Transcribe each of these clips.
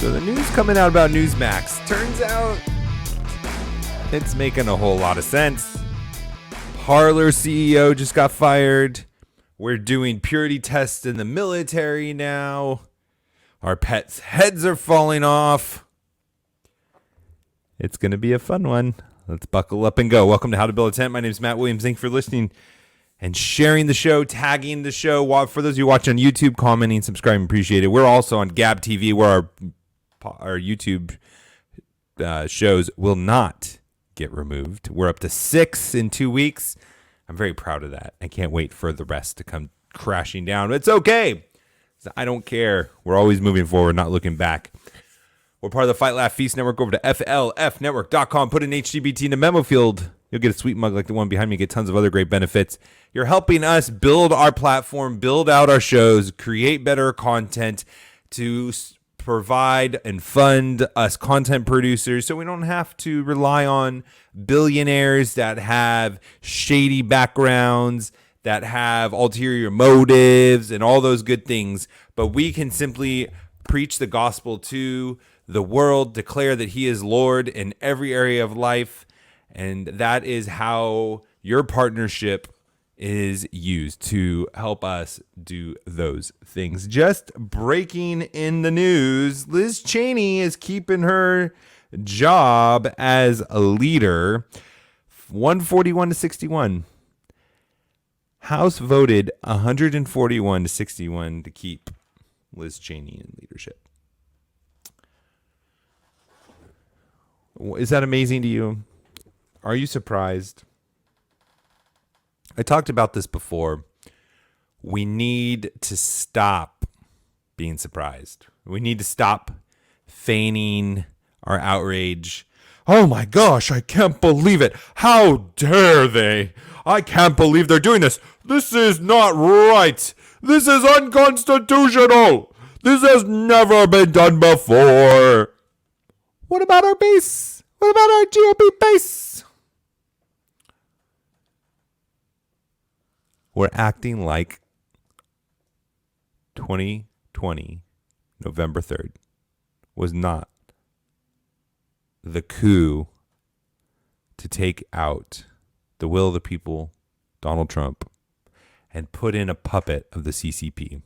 So the news coming out about Newsmax, turns out it's making a whole lot of sense. Parler CEO just got fired. We're doing purity tests in the military now. Our pets' heads are falling off. It's going to be a fun one. Let's buckle up and go. Welcome to How to Build a Tent. My name is Matt Williams. Thanks for listening and sharing the show, tagging the show. For those of you watching on YouTube, commenting, subscribing, appreciate it. We're also on Gab TV, where our YouTube shows will not get removed. We're up to 6 in 2 weeks. I'm very proud of that. I can't wait for the rest to come crashing down. It's okay. I don't care. We're always moving forward, not looking back. We're part of the Fight Laugh Feast Network. Go over to flfnetwork.com. Put an HTBT in the memo field. You'll get a sweet mug like the one behind me. Get tons of other great benefits. You're helping us build our platform, build out our shows, create better content to provide and fund us content producers so we don't have to rely on billionaires that have shady backgrounds, that have ulterior motives and all those good things. But we can simply preach the gospel to the world, declare that he is Lord in every area of life. And that is how your partnership is used to help us do those things. Just breaking in the news, Liz Cheney is keeping her job as a leader. 141 to 61. House voted 141 to 61 to keep Liz Cheney in leadership. Is that amazing to you? Are you surprised? I talked about this before. We need to stop being surprised. We need to stop feigning our outrage. Oh my gosh, I can't believe it. How dare they? I can't believe they're doing this. This is not right. This is unconstitutional. This has never been done before. What about our base? What about our GOP base? We're acting like 2020, November 3rd, was not the coup to take out the will of the people, Donald Trump, and put in a puppet of the CCP.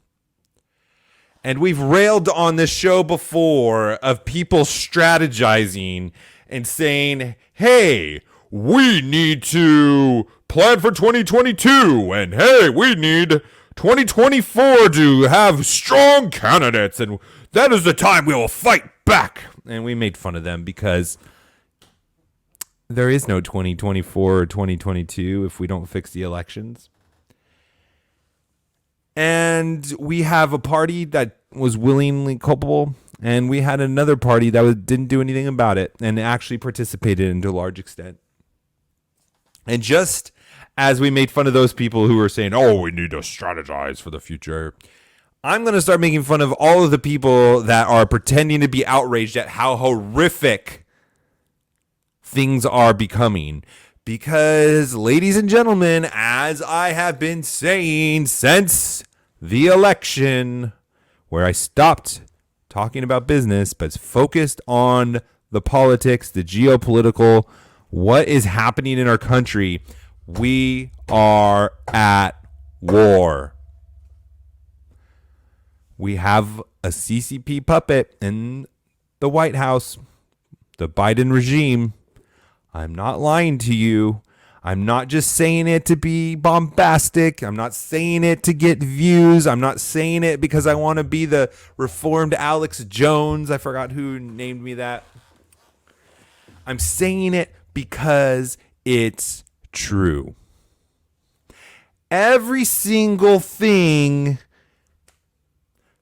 And we've railed on this show before of people strategizing and saying, hey, we need to plan for 2022, and hey, we need 2024 to have strong candidates, and that is the time we will fight back. And we made fun of them because there is no 2024 or 2022 if we don't fix the elections. And we have a party that was willingly culpable, and we had another party that didn't do anything about it and actually participated in to a large extent. And just as we made fun of those people who were saying, oh, we need to strategize for the future, I'm going to start making fun of all of the people that are pretending to be outraged at how horrific things are becoming. Because, ladies and gentlemen, as I have been saying since the election, where I stopped talking about business, but focused on the politics, the geopolitical, what is happening in our country, we are at war. We have a CCP puppet in the White House, the Biden regime. I'm not lying to you. I'm not just saying it to be bombastic. I'm not saying it to get views. I'm not saying it because I want to be the reformed Alex Jones. I forgot who named me that. I'm saying it because it's true. Every single thing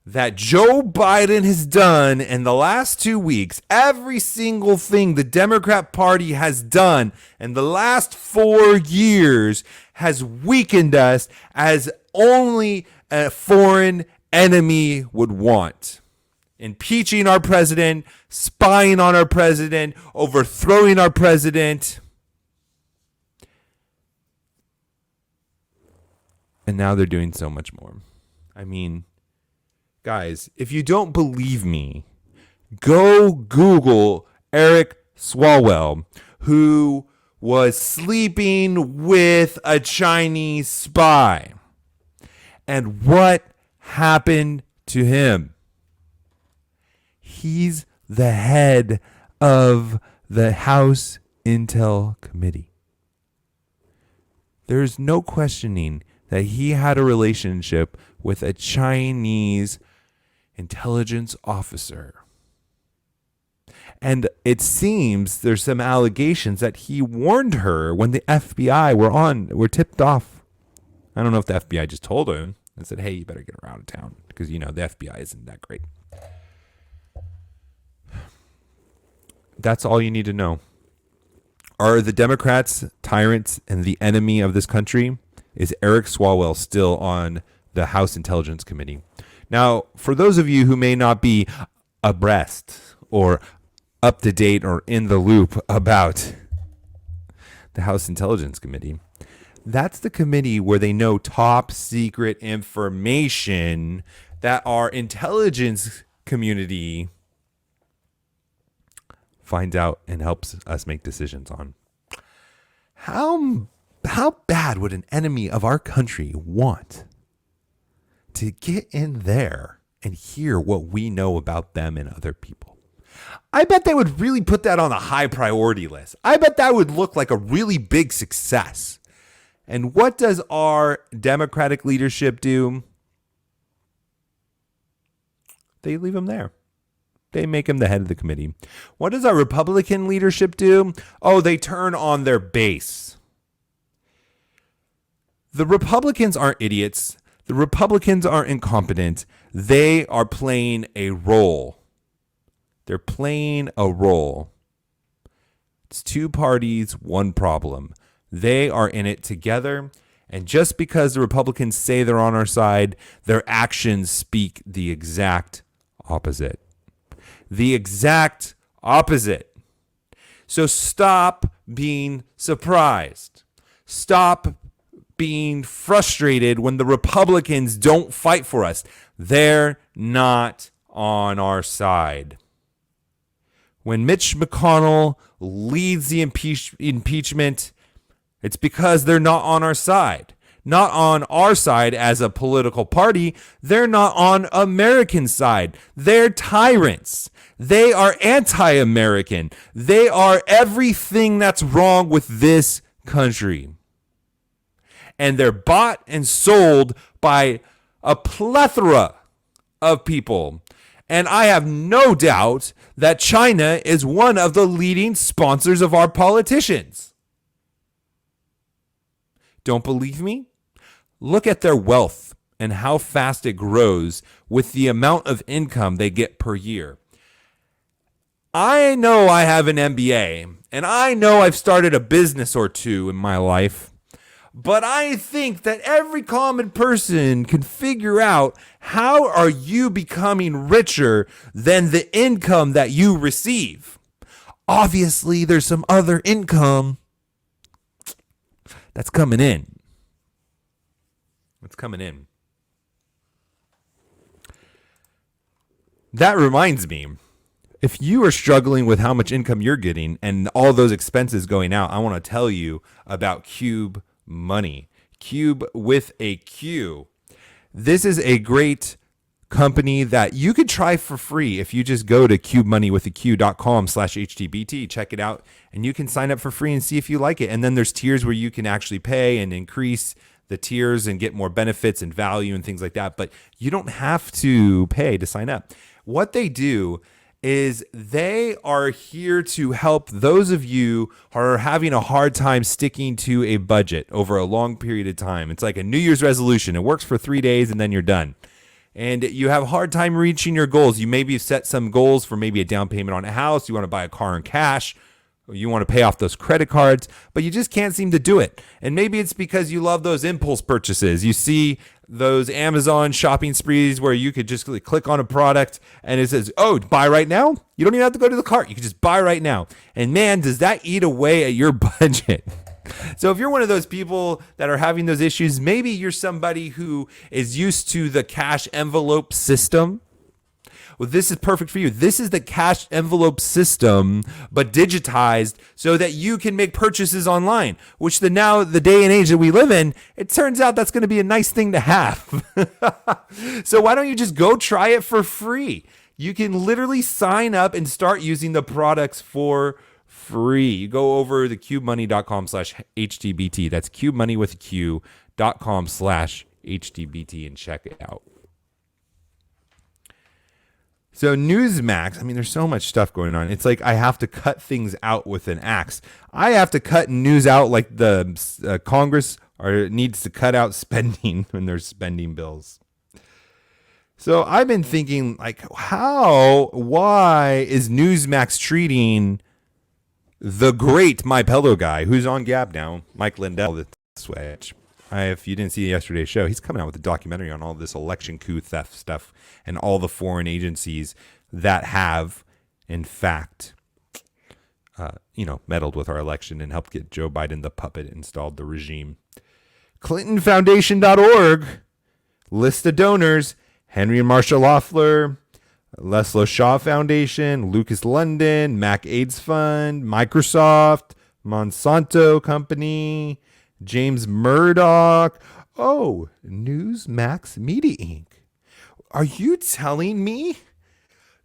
that Joe Biden has done in the last 2 weeks, every single thing the Democrat Party has done in the last 4 years has weakened us as only a foreign enemy would want. Impeaching our president, spying on our president, overthrowing our president. And now they're doing so much more. I mean, guys, if you don't believe me, Go Google Eric Swalwell, who was sleeping with a Chinese spy. And what happened to him? He's the head of the House Intel Committee. There's no questioning that he had a relationship with a Chinese intelligence officer. And it seems there's some allegations that he warned her when the FBI were tipped off. I don't know if the FBI just told him and said, hey, you better get her out of town because, the FBI isn't that great. That's all you need to know. Are the Democrats tyrants and the enemy of this country? Is Eric Swalwell still on the House Intelligence Committee? Now, for those of you who may not be abreast or up to date or in the loop about the House Intelligence Committee, that's the committee where they know top secret information that our intelligence community finds out and helps us make decisions on. How bad would an enemy of our country want to get in there and hear what we know about them and other people? I bet they would really put that on a high priority list. I bet that would look like a really big success. And what does our Democratic leadership do? They leave him there. They make him the head of the committee. What does our Republican leadership do? Oh, they turn on their base. The Republicans aren't idiots. The Republicans aren't incompetent. They are playing a role. They're playing a role. It's two parties, one problem. They are in it together. And just because the Republicans say they're on our side, their actions speak the exact opposite. The exact opposite. So stop being surprised. Stop being frustrated when the Republicans don't fight for us. They're not on our side. When Mitch McConnell leads the impeachment, it's because they're not on our side. Not on our side as a political party. They're not on American side. They're tyrants. They are anti-American. They are everything that's wrong with this country. And they're bought and sold by a plethora of people. And I have no doubt that China is one of the leading sponsors of our politicians. Don't believe me? Look at their wealth and how fast it grows with the amount of income they get per year. I know I have an MBA, and I know I've started a business or two in my life, but I think that every common person can figure out how are you becoming richer than the income that you receive. Obviously, there's some other income that's coming in. It's coming in. That reminds me, if you are struggling with how much income you're getting and all those expenses going out, I want to tell you about Cube Money. Cube with a Q. This is a great company that you could try for free if you just go to cubemoneywithaq.com/HTBT. Check it out, and you can sign up for free and see if you like it. And then there's tiers where you can actually pay and increase the tiers and get more benefits and value and things like that. But you don't have to pay to sign up. What they do is they are here to help those of you who are having a hard time sticking to a budget over a long period of time. It's like a New Year's resolution. It works for 3 days and then you're done. And you have a hard time reaching your goals. You maybe set some goals for maybe a down payment on a house. You want to buy a car in cash. You want to pay off those credit cards, but you just can't seem to do it. And maybe it's because you love those impulse purchases. You see those Amazon shopping sprees where you could just click on a product and it says, oh, buy right now. You don't even have to go to the cart. You can just buy right now. And man, does that eat away at your budget. So if you're one of those people that are having those issues, maybe you're somebody who is used to the cash envelope system. Well, this is perfect for you. This is the cash envelope system, but digitized so that you can make purchases online, which the day and age that we live in, it turns out that's going to be a nice thing to have. So why don't you just go try it for free? You can literally sign up and start using the products for free. You go over to cubemoney.com/HTBT. That's cubemoney with a Q.com/HTBT and check it out. So Newsmax, I mean, there's so much stuff going on. It's like I have to cut things out with an axe. I have to cut news out like the Congress needs to cut out spending when there's spending bills. So I've been thinking, like, why is Newsmax treating the great My Pillow guy, who's on Gab now, Mike Lindell, this way? If you didn't see yesterday's show, he's coming out with a documentary on all this election coup theft stuff and all the foreign agencies that have, in fact, meddled with our election and helped get Joe Biden, the puppet, installed the regime. ClintonFoundation.org, list of donors: Henry and Marsha Loeffler, Laszlo Shaw Foundation, Lucas London, Mac AIDS Fund, Microsoft, Monsanto Company, James Murdoch. Oh, Newsmax Media Inc. Are you telling me?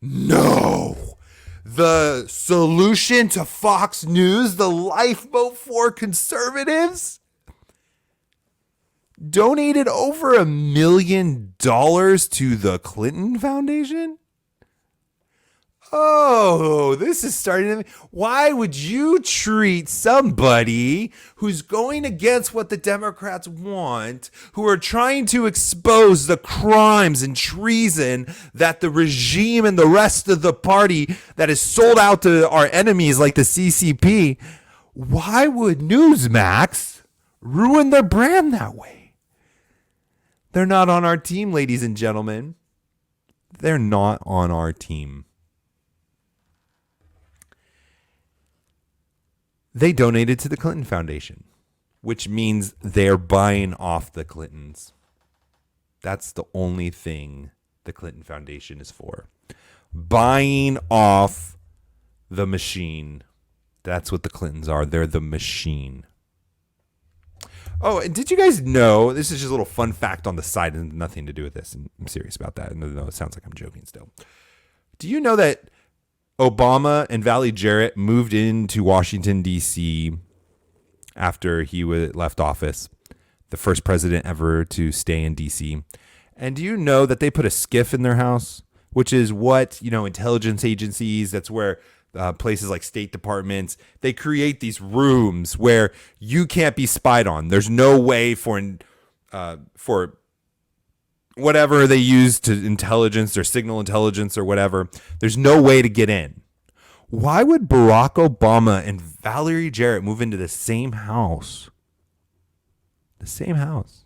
No. The solution to Fox News, the lifeboat for conservatives, donated over $1 million to the Clinton Foundation? Oh, this is starting to... Why would you treat somebody who's going against what the Democrats want, who are trying to expose the crimes and treason that the regime and the rest of the party that is sold out to our enemies like the CCP, why would Newsmax ruin their brand that way? They're not on our team, ladies and gentlemen. They're not on our team. They donated to the Clinton Foundation, which means they're buying off the Clintons. That's the only thing the Clinton Foundation is for. Buying off the machine. That's what the Clintons are. They're the machine. Oh, and did you guys know, this is just a little fun fact on the side and nothing to do with this, and I'm serious about that. No, it sounds like I'm joking still. Do you know that Obama and Valley Jarrett moved into Washington, D.C. after he left office, the first president ever to stay in D.C.? And do you know that they put a SCIF in their house, which is what, intelligence agencies, that's where places like State Departments, they create these rooms where you can't be spied on. There's no way for whatever they use to intelligence or signal intelligence or whatever, there's no way to get in. Why would Barack Obama and Valerie Jarrett move into the same house? The same house.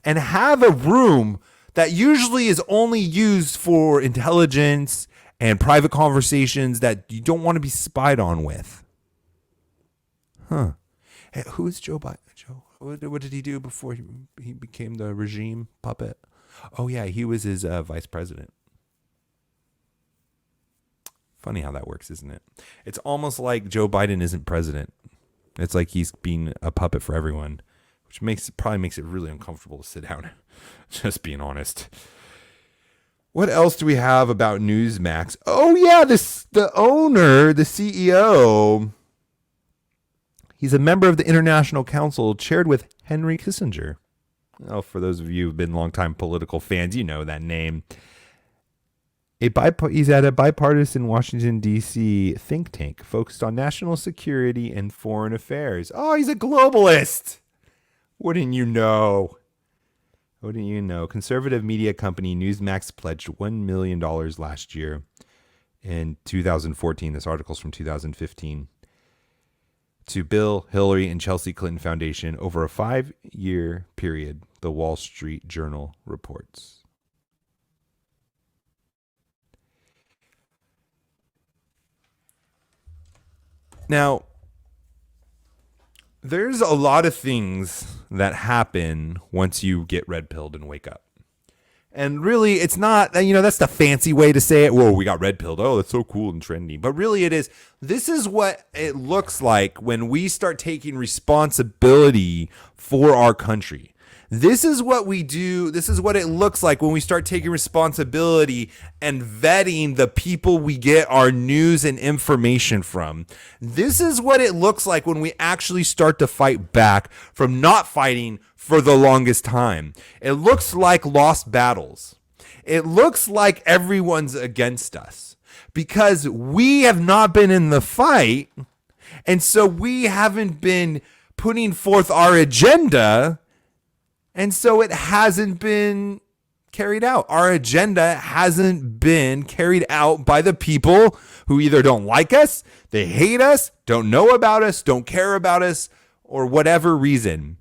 And have a room that usually is only used for intelligence and private conversations that you don't want to be spied on with. Huh. Hey, who is Joe Biden? What did he do before he became the regime puppet? Oh, yeah, he was his vice president. Funny how that works, isn't it? It's almost like Joe Biden isn't president. It's like he's being a puppet for everyone, which probably makes it really uncomfortable to sit down. Just being honest. What else do we have about Newsmax? Oh, yeah, the owner, the CEO. He's a member of the International Council chaired with Henry Kissinger. Oh, for those of you who've been longtime political fans, you know that name. He's at a bipartisan Washington, D.C. think tank focused on national security and foreign affairs. Oh, he's a globalist. Wouldn't you know? Conservative media company Newsmax pledged $1 million last year in 2014. This article's from 2015. To Bill, Hillary, and Chelsea Clinton Foundation over a 5-year period, the Wall Street Journal reports. Now, there's a lot of things that happen once you get red-pilled and wake up. And really, it's not, that's the fancy way to say it. Whoa, we got red pilled. Oh, that's so cool and trendy. But really it is. This is what it looks like when we start taking responsibility for our country. This is what we do. This is what it looks like when we start taking responsibility and vetting the people we get our news and information from. This is what it looks like when we actually start to fight back from not fighting for the longest time. It looks like lost battles. It looks like everyone's against us because we have not been in the fight. And so we haven't been putting forth our agenda. And so it hasn't been carried out. Our agenda hasn't been carried out by the people who either don't like us, they hate us, don't know about us, don't care about us, or whatever reason.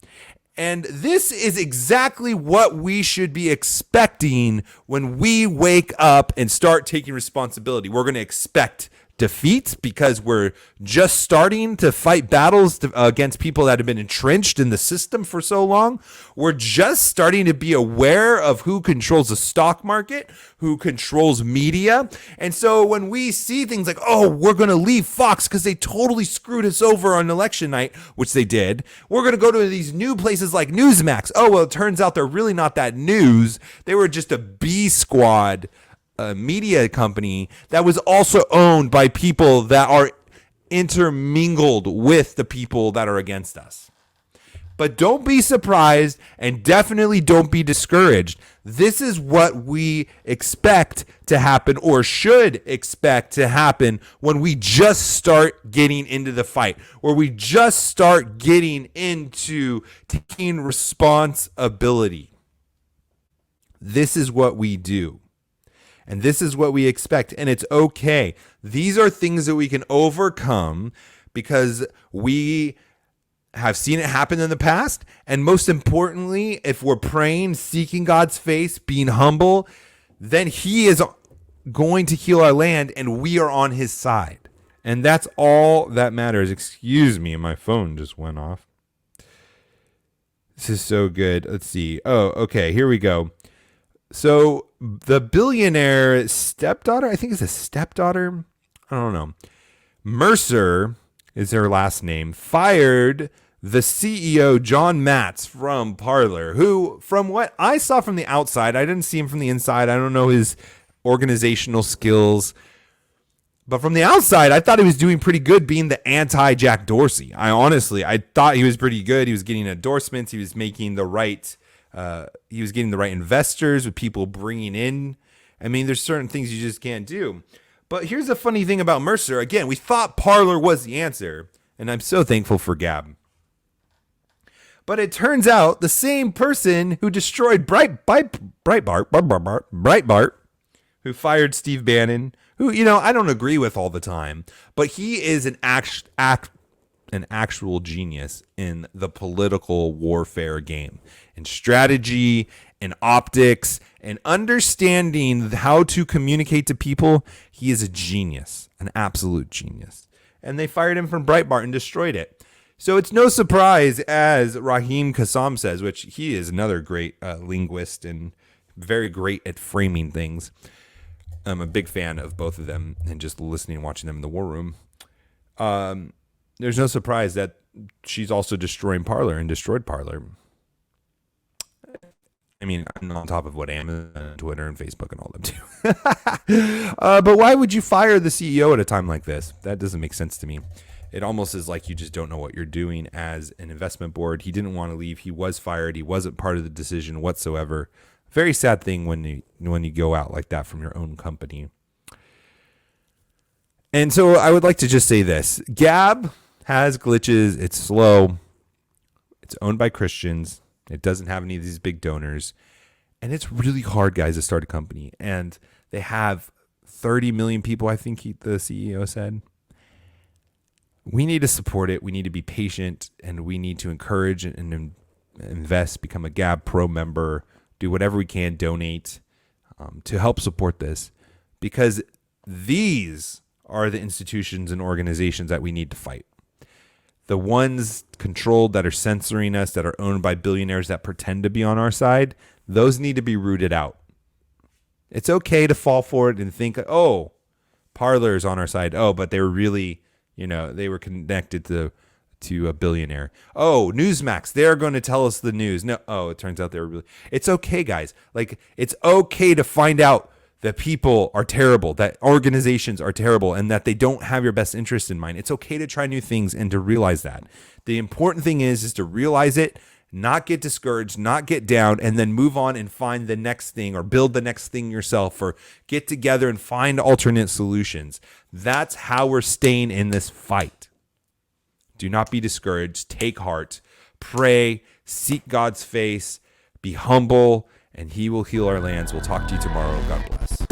And this is exactly what we should be expecting when we wake up and start taking responsibility. We're going to expect defeat because we're just starting to fight battles against people that have been entrenched in the system for so long. We're just starting to be aware of who controls the stock market, who controls media. And so when we see things like, oh, we're going to leave Fox because they totally screwed us over on election night, which they did. We're going to go to these new places like Newsmax. Oh, well, it turns out they're really not that news. They were just a B squad media company that was also owned by people that are intermingled with the people that are against us. But don't be surprised and definitely don't be discouraged. This is what we expect to happen or should expect to happen when we just start getting into the fight, where we just start getting into taking responsibility. This is what we do. And this is what we expect. And it's okay. These are things that we can overcome because we have seen it happen in the past. And most importantly, if we're praying, seeking God's face, being humble, then he is going to heal our land and we are on his side. And that's all that matters. Excuse me, my phone just went off. This is so good. Let's see. Oh, okay. Here we go. So the billionaire stepdaughter, I think it's a stepdaughter. I don't know. Mercer is her last name, fired the CEO, John Matz, from Parler, who, from what I saw from the outside, I didn't see him from the inside. I don't know his organizational skills. But from the outside, I thought he was doing pretty good being the anti-Jack Dorsey. I thought he was pretty good. He was getting endorsements. He was making the right investors with people bringing in. I mean, there's certain things you just can't do. But here's the funny thing about Mercer. Again, we thought Parler was the answer, and I'm so thankful for Gab. But it turns out the same person who destroyed Breitbart, who fired Steve Bannon, who, I don't agree with all the time, but he is an actual genius in the political warfare game, in strategy, in optics, and understanding how to communicate to people. He is a genius, an absolute genius. And they fired him from Breitbart and destroyed it. So it's no surprise, as Raheem Kassam says, which he is another great linguist and very great at framing things. I'm a big fan of both of them and just listening and watching them in the war room. There's no surprise that she's also destroying Parler and destroyed Parler. I mean, I'm on top of what Amazon, Twitter, and Facebook and all them do. But why would you fire the CEO at a time like this? That doesn't make sense to me. It almost is like you just don't know what you're doing as an investment board. He didn't want to leave. He was fired. He wasn't part of the decision whatsoever. Very sad thing when you go out like that from your own company. And so I would like to just say this. Gab has glitches. It's slow. It's owned by Christians. It doesn't have any of these big donors. And it's really hard, guys, to start a company. And they have 30 million people, I think the CEO said. We need to support it. We need to be patient. And we need to encourage and invest, become a Gab Pro member, do whatever we can, donate to help support this. Because these are the institutions and organizations that we need to fight. The ones controlled that are censoring us, that are owned by billionaires that pretend to be on our side, those need to be rooted out. It's okay to fall for it and think, oh, Parler's on our side. Oh, but they were really, they were connected to a billionaire. Oh, Newsmax, they're going to tell us the news. No, oh, it turns out they were really. It's okay, guys. Like, it's okay to find out that people are terrible, that organizations are terrible, and that they don't have your best interest in mind. It's okay to try new things and to realize that. The important thing is to realize it, not get discouraged, not get down, and then move on and find the next thing or build the next thing yourself or get together and find alternate solutions. That's how we're staying in this fight. Do not be discouraged. Take heart. Pray. Seek God's face. Be humble, and He will heal our lands. We'll talk to you tomorrow. God bless.